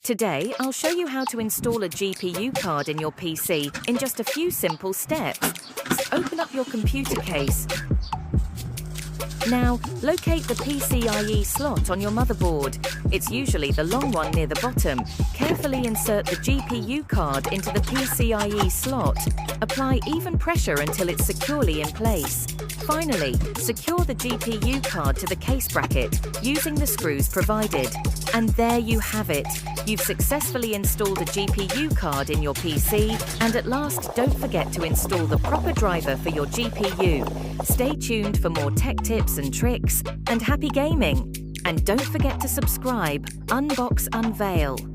Today, I'll show you how to install a GPU card in your PC in just a few simple steps. Open up your computer case. Now, locate the PCIe slot on your motherboard. It's usually the long one near the bottom. Carefully insert the GPU card into the PCIe slot. Apply even pressure until it's securely in place. Finally, secure the GPU card to the case bracket using the screws provided. And there you have it. You've successfully installed a GPU card in your PC. And at last, don't forget to install the proper driver for your GPU. Stay tuned for more tech tips and tricks, and happy gaming! And don't forget to subscribe, Unbox Unveil.